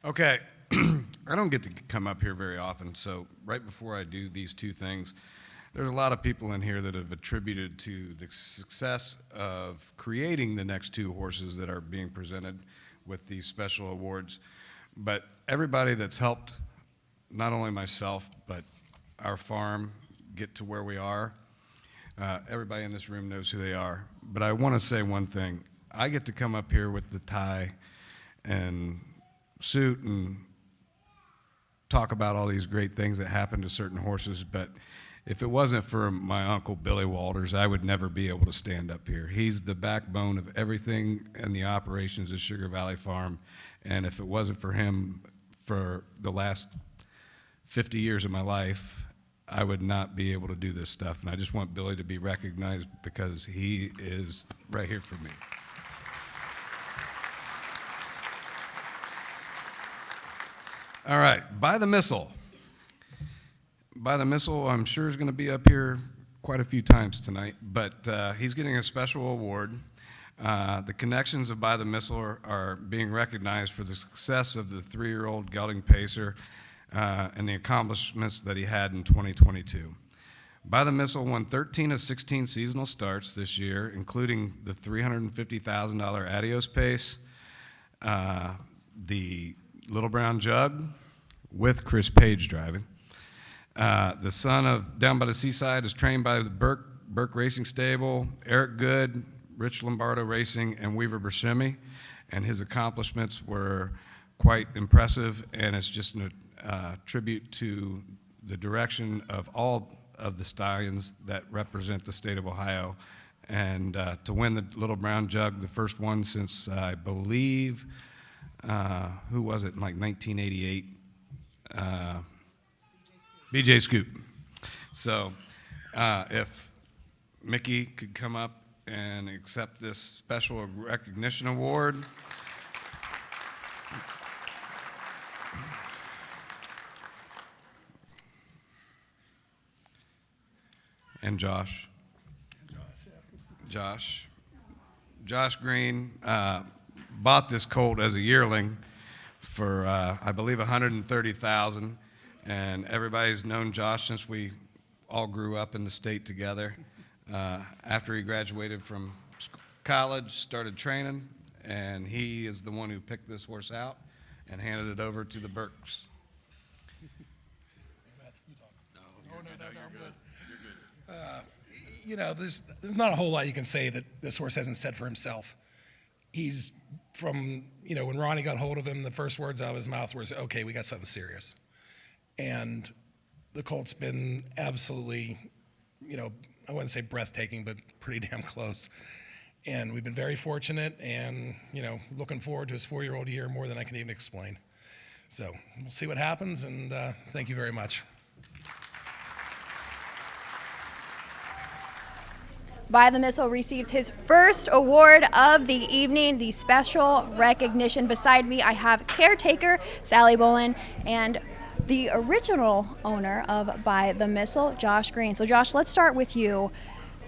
Okay, I don't get to come up here very often, so right before I do these two things, there's a lot of people in here that have attributed to the success of creating the next two horses that are being presented with these special awards. But everybody that's helped, not only myself, but our farm get to where we are, everybody in this room knows who they are. But I want to say one thing. I get to come up here with the tie and suit and talk about all these great things that happen to certain horses, but if it wasn't for my uncle Billy Walters, I would never be able to stand up here. He's the backbone of everything in the operations of Sugar Valley Farm, and if it wasn't for him for the last 50 years of my life, I would not be able to do this stuff, and I just want Billy to be recognized because he is right here for me. All right, Bythemissal. Bythemissal, I'm sure, is going to be up here quite a few times tonight, but he's getting a special award. The connections of Bythemissal are being recognized for the success of the 3-year-old gelding pacer and the accomplishments that he had in 2022. Bythemissal won 13 of 16 seasonal starts this year, including the $350,000 Adios pace, the Little Brown Jug with Chris Page driving. The son of Down by the Seaside is trained by the Burke Racing Stable, Eric Good, Rich Lombardo Racing, and Weaver Buscemi, and his accomplishments were quite impressive, and it's just a tribute to the direction of all of the stallions that represent the state of Ohio, and to win the Little Brown Jug, the first one since, I believe, who was it, in like 1988? BJ Scoop. So if Mickey could come up and accept this special recognition award. And Josh. Josh Green bought this colt as a yearling for, I believe, $130,000. And everybody's known Josh since we all grew up in the state together. After he graduated from college, started training, and he is the one who picked this horse out and handed it over to the Burks. There's not a whole lot you can say that this horse hasn't said for himself. He's from, when Ronnie got hold of him, the first words out of his mouth were, okay, we got something serious. And the colt's been absolutely, I wouldn't say breathtaking, but pretty damn close. And we've been very fortunate and, looking forward to his 4-year-old year more than I can even explain. So we'll see what happens, and thank you very much. Bythemissal receives his first award of the evening, the special recognition. Beside me, I have caretaker Sally Bolin and the original owner of Bythemissal, Josh Green. So Josh, let's start with you.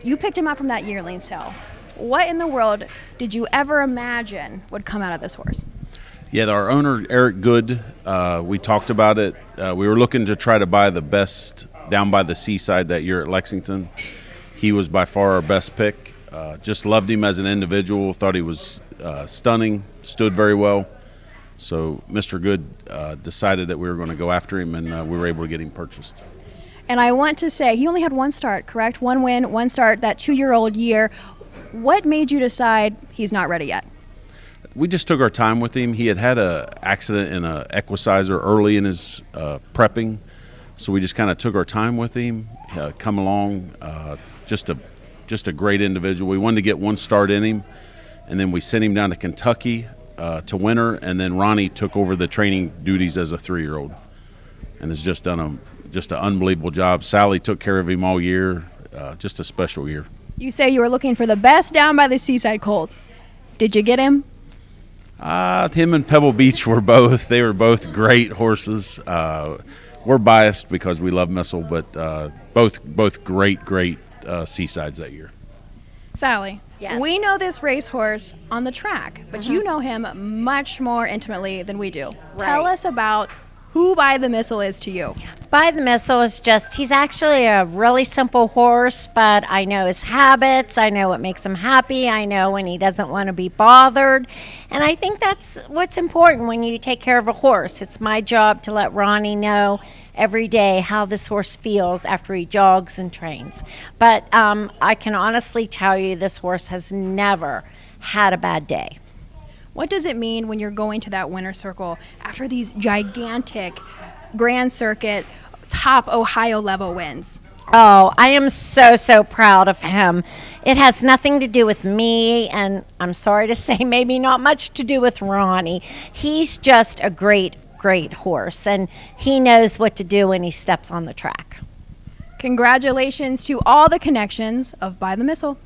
You picked him up from that yearling sale. What in the world did you ever imagine would come out of this horse? Yeah, our owner, Eric Good, we talked about it. We were looking to try to buy the best down by the seaside that year at Lexington. He was by far our best pick. Just loved him as an individual, thought he was stunning, stood very well. So Mr. Good decided that we were going to go after him, and we were able to get him purchased. And I want to say, he only had one start, correct? One win, one start, that 2-year-old year. What made you decide he's not ready yet? We just took our time with him. He had an accident in an equicizer early in his prepping, so we just kind of took our time with him, come along, just a great individual. We wanted to get one start in him, and then we sent him down to Kentucky to winter, and then Ronnie took over the training duties as a 3-year-old and has just done an unbelievable job. Sally took care of him all year, just a special year. You say you were looking for the best down by the seaside colt. Did you get him? Him and Pebble Beach were both great horses. We're biased because we love Missile, but both great seasides that year. Sally. Yes. We know this racehorse on the track, but you know him much more intimately than we do. Tell Right. us about who Bythemissal is to you. Bythemissal is just, he's actually a really simple horse, but I know his habits. I know what makes him happy. I know when he doesn't want to be bothered. And I think that's what's important when you take care of a horse. It's my job to let Ronnie know every day how this horse feels after he jogs and trains. But I can honestly tell you this horse has never had a bad day. What does it mean when you're going to that winner's circle after these gigantic Grand Circuit top Ohio level wins? Oh, I am so, so proud of him. It has nothing to do with me, and I'm sorry to say, maybe not much to do with Ronnie. He's just a great, great horse, and he knows what to do when he steps on the track. Congratulations to all the connections of Bythemissal.